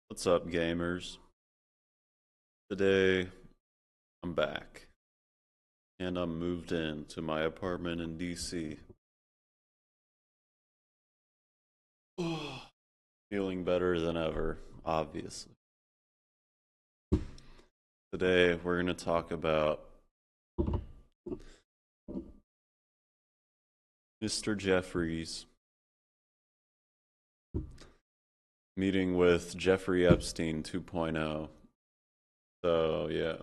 What's up, gamers? Today, I'm back, and I'm moved into my apartment in DC. Feeling better than ever, obviously. Today, we're going to talk about Mr. Jeffries meeting with Jeffrey Epstein 2.0. So, yeah.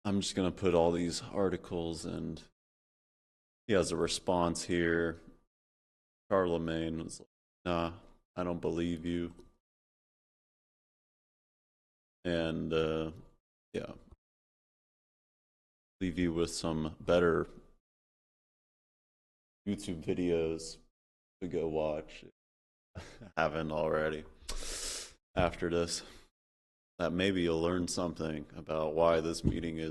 I'm just going to put all these articles, and he has a response here. Charlemagne was like, nah, I don't believe you. And, yeah, leave you with some better YouTube videos to go watch. Haven't already. After this, that maybe you'll learn something about why this meeting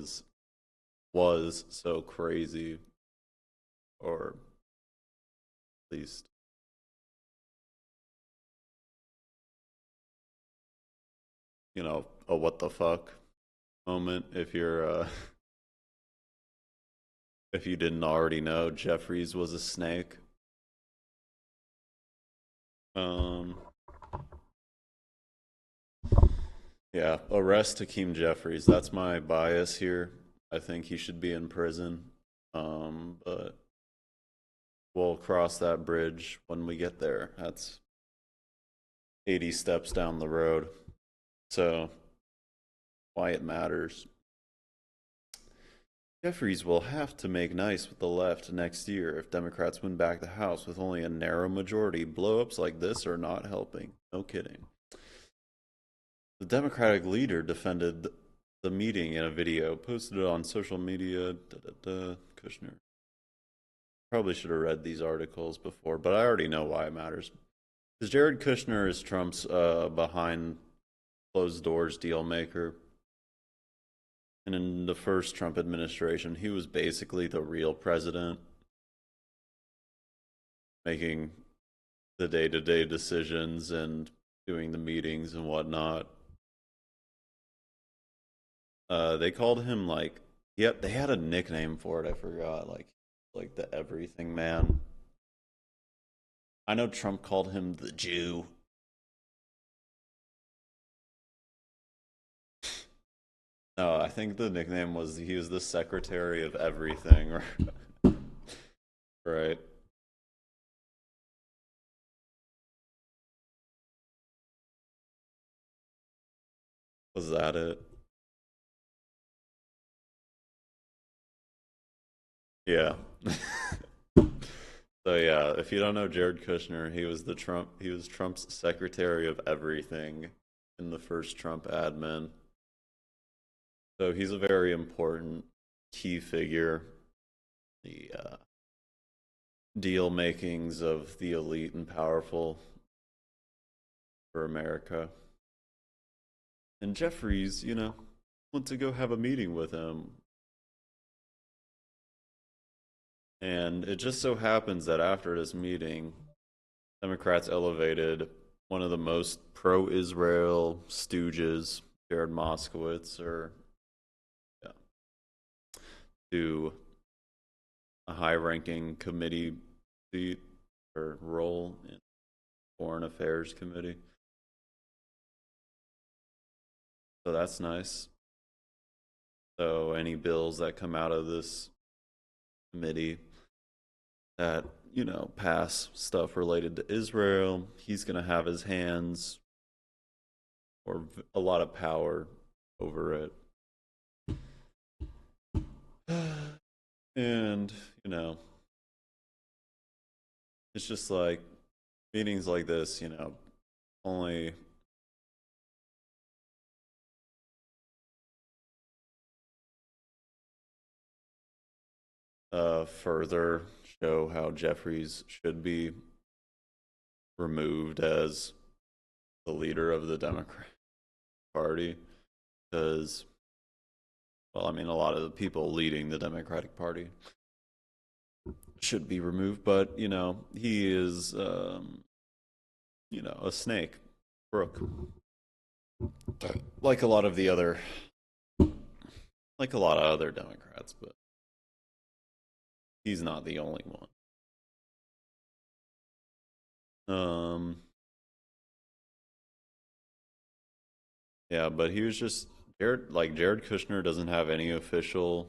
was so crazy, or at least a what the fuck moment if you didn't already know Jeffries was a snake. Um, yeah, arrest Hakeem Jeffries. That's my bias here. I think he should be in prison. But we'll cross that bridge when we get there. That's 80 steps down the road. So, why it matters. Jeffries will have to make nice with the left next year if Democrats win back the House with only a narrow majority. Blow-ups like this are not helping. No kidding. The Democratic leader defended the meeting in a video, posted it on social media. Kushner. Probably should have read these articles before, but I already know why it matters. Because Jared Kushner is Trump's behind closed doors deal maker. And in the first Trump administration, he was basically the real president, making the day-to-day decisions and doing the meetings and whatnot. They called him yep, they had a nickname for it. I forgot, like the everything man. I know Trump called him the Jew. No, I think the nickname was he was the secretary of everything, right? Was that it? Yeah. So yeah, if you don't know Jared Kushner, he was Trump's secretary of everything in the first Trump admin. So he's a very important key figure. The deal makings of the elite and powerful for America. And Jeffries, went to go have a meeting with him. And it just so happens that after this meeting, Democrats elevated one of the most pro Israel stooges, Jared Moskowitz, yeah, to a high ranking committee seat or role in Foreign Affairs Committee. So that's nice. So any bills that come out of this committee that, pass stuff related to Israel, he's going to have his hands or a lot of power over it. And, it's just like meetings like this, only further show how Jeffries should be removed as the leader of the Democratic Party. Because, well, I mean, a lot of the people leading the Democratic Party should be removed, but he is a snake, Brooke, like a lot of the other, like a lot of other Democrats, but he's not the only one. Yeah, but he was just Jared Kushner doesn't have any official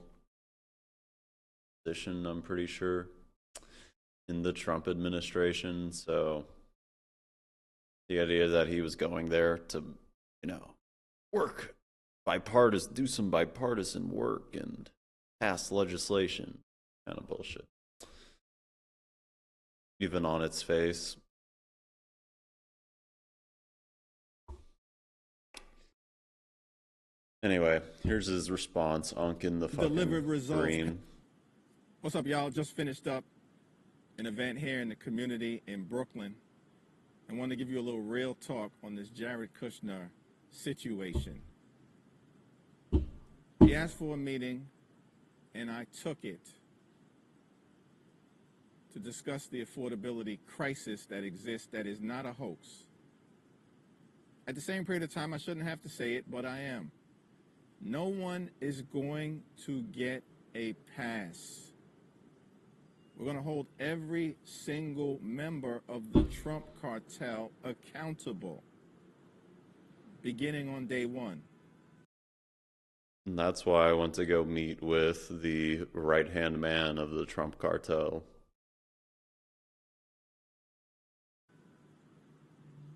position, I'm pretty sure, in the Trump administration. So the idea that he was going there to, you know, work do some bipartisan work and pass legislation, kind of bullshit. Even on its face. Anyway, here's his response. Unkin the fucking Delivered results. green. What's up, y'all? Just finished up an event here in the community in Brooklyn. I want to give you a little real talk on this Jared Kushner situation. He asked for a meeting, and I took it to discuss the affordability crisis that exists that is not a hoax. At the same period of time, I shouldn't have to say it, but I am. No one is going to get a pass. We're going to hold every single member of the Trump cartel accountable, beginning on day one. And that's why I went to go meet with the right-hand man of the Trump cartel.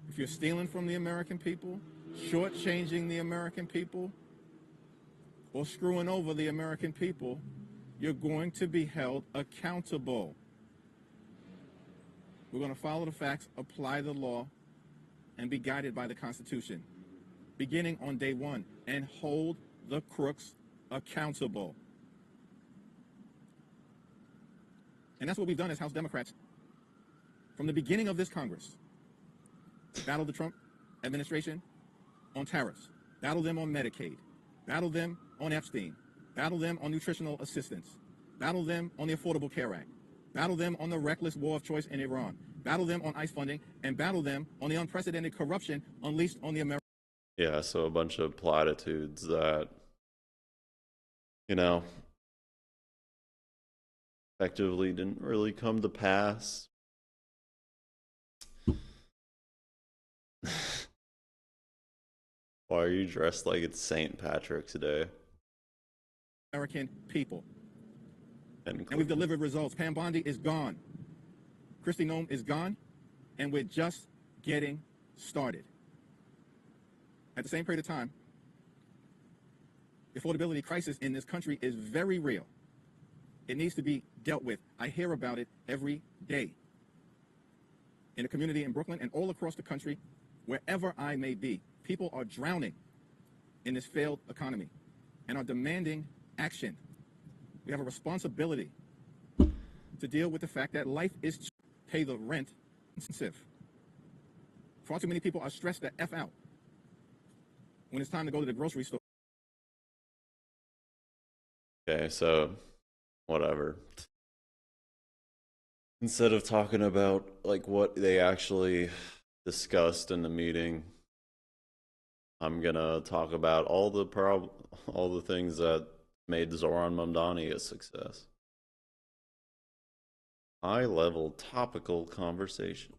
If you're stealing from the American people, shortchanging the American people, or screwing over the American people, you're going to be held accountable. We're going to follow the facts, apply the law, and be guided by the Constitution, beginning on day one, and hold the crooks accountable. And that's what we've done as House Democrats from the beginning of this Congress. Battle the Trump administration on tariffs, battle them on Medicaid, battle them on Epstein, battle them on nutritional assistance, battle them on the Affordable Care Act, battle them on the reckless war of choice in Iran, battle them on ICE funding, and battle them on the unprecedented corruption unleashed on the American. Yeah, so a bunch of platitudes that, effectively didn't really come to pass. Why are you dressed like it's St. Patrick's Day? American people. And we've delivered results. Pam Bondi is gone. Kristi Noem is gone. And we're just getting started. At the same period of time, the affordability crisis in this country is very real. It needs to be dealt with. I hear about it every day. In a community in Brooklyn and all across the country, wherever I may be, people are drowning in this failed economy and are demanding action. We have a responsibility to deal with the fact that life is pay the rent expensive. Far too many people are stressed the F out when it's time to go to the grocery store. Okay, so whatever. Instead of talking about like what they actually discussed in the meeting, I'm gonna talk about all the things that made Zoran Mamdani a success. High-level topical conversation.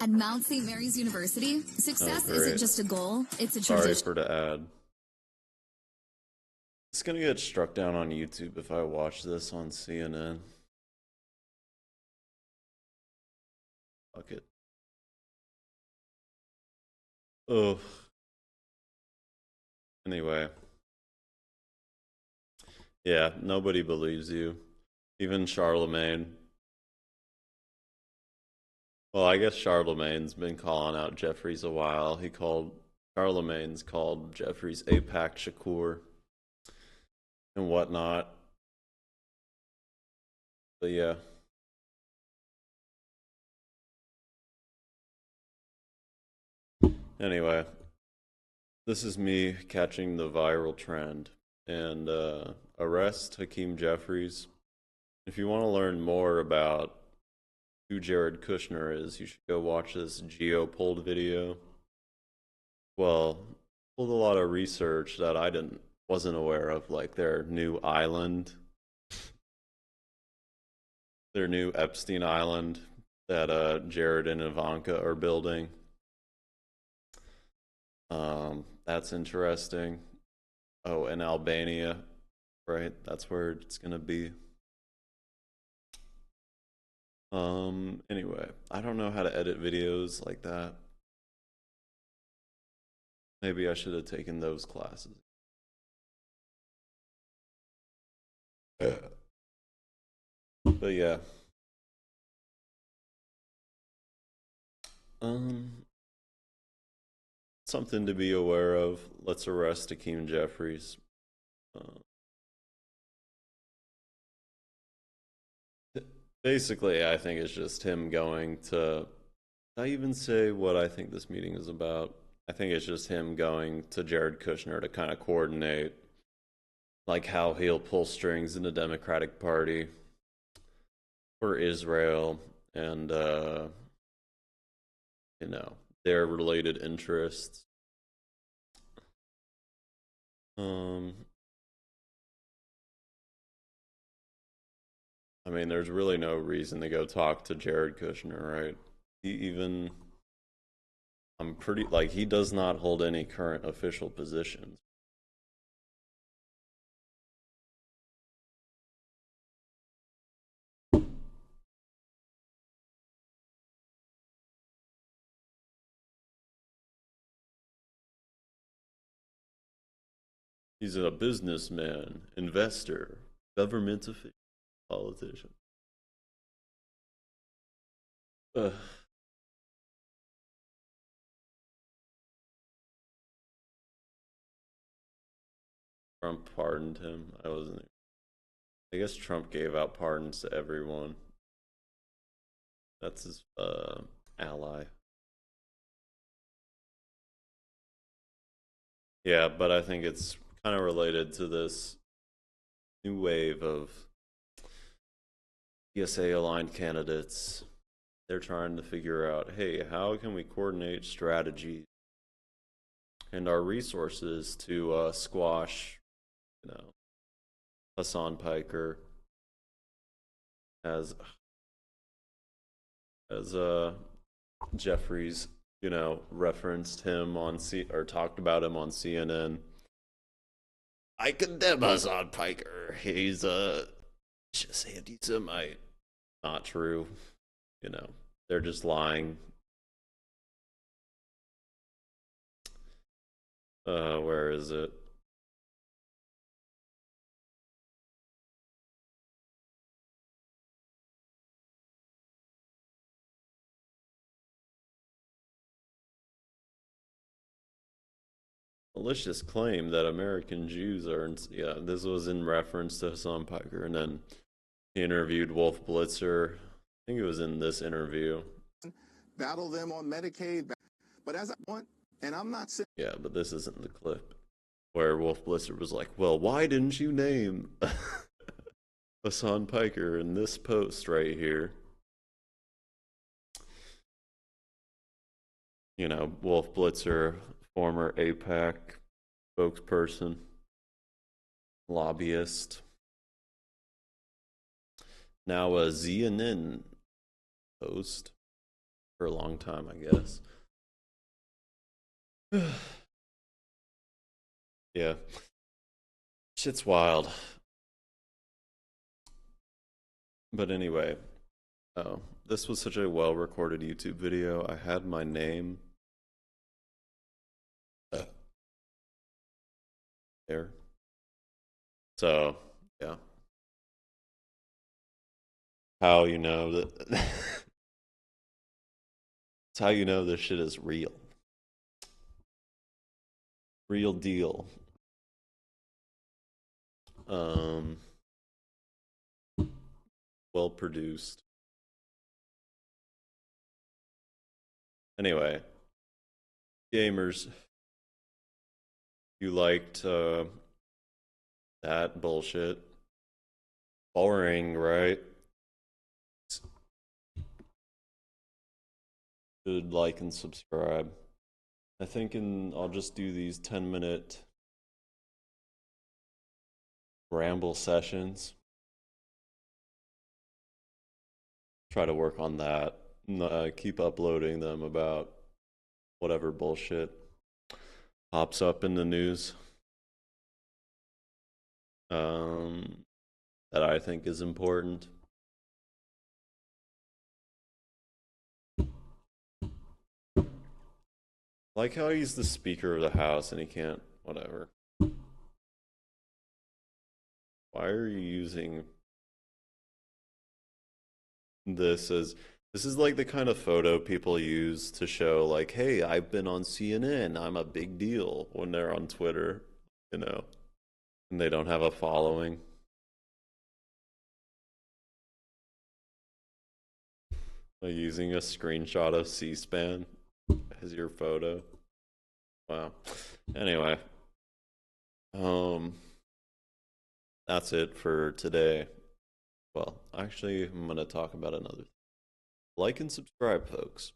At Mount St. Mary's University, success isn't just a goal, it's a tradition. Sorry for the ad. It's gonna get struck down on YouTube if I watch this on CNN. Fuck it. Ugh. Anyway. Yeah, nobody believes you. Even Charlemagne. Well, I guess Charlemagne's been calling out Jeffries a while. Charlemagne's called Jeffries APAC Shakur and whatnot. But yeah. Anyway, this is me catching the viral trend and arrest Hakeem Jeffries. If you want to learn more about who Jared Kushner is, you should go watch this Geopolled video. Well, pulled a lot of research that I wasn't aware of, like their new island, their new Epstein Island that Jared and Ivanka are building. That's interesting. Oh, and Albania, right? That's where it's gonna be. Anyway, I don't know how to edit videos like that. Maybe I should have taken those classes. But yeah. Um, Something to be aware of. Let's arrest Hakeem Jeffries. Uh, Basically, I think it's just him going to. Did I even say what I think this meeting is about? I think it's just him going to Jared Kushner to kind of coordinate, like how he'll pull strings in the Democratic Party for Israel and their related interests. Um, I mean, there's really no reason to go talk to Jared Kushner, right? He even, I'm pretty, like, he does not hold any current official positions. He's a businessman, investor, government official, politician. Ugh. Trump pardoned him. I wasn't. I guess Trump gave out pardons to everyone. That's his ally. Yeah, but I think it's kind of related to this new wave of ESA aligned candidates. They're trying to figure out, hey, how can we coordinate strategy and our resources to squash, you know, Hassan Piker as Jeffries, referenced him on or talked about him on CNN. I condemn Hassan Piker. He's just anti-Semite. Not true. They're just lying. Where is it? Malicious claim that American Jews are. Yeah, this was in reference to Hassan Piker, and then he interviewed Wolf Blitzer. I think it was in this interview. Battle them on Medicaid, but as I want, and I'm not saying. Yeah, but this isn't the clip where Wolf Blitzer was like, "Well, why didn't you name Hassan Piker in this post right here?" Wolf Blitzer, former APAC spokesperson, lobbyist, now a CNN host for a long time, I guess. Yeah. Shit's wild. But anyway, oh, this was such a well recorded YouTube video. I had my name there. So, yeah. How you know that it's how you know this shit is real. Real deal. Well produced. Anyway, gamers, you liked That bullshit. Boring, right? Should like and subscribe. I think I'll just do these 10-minute ramble sessions. Try to work on that. Keep uploading them about whatever bullshit pops up in the news um, that I think is important. Like how he's the Speaker of the House and he can't, whatever. Why are you using this as this is like the kind of photo people use to show like, hey, I've been on CNN, I'm a big deal when they're on Twitter, you know, and they don't have a following. Like using a screenshot of C-SPAN as your photo. Wow. Anyway, um, that's it for today. Well, actually, I'm gonna talk about another. Like and subscribe, folks.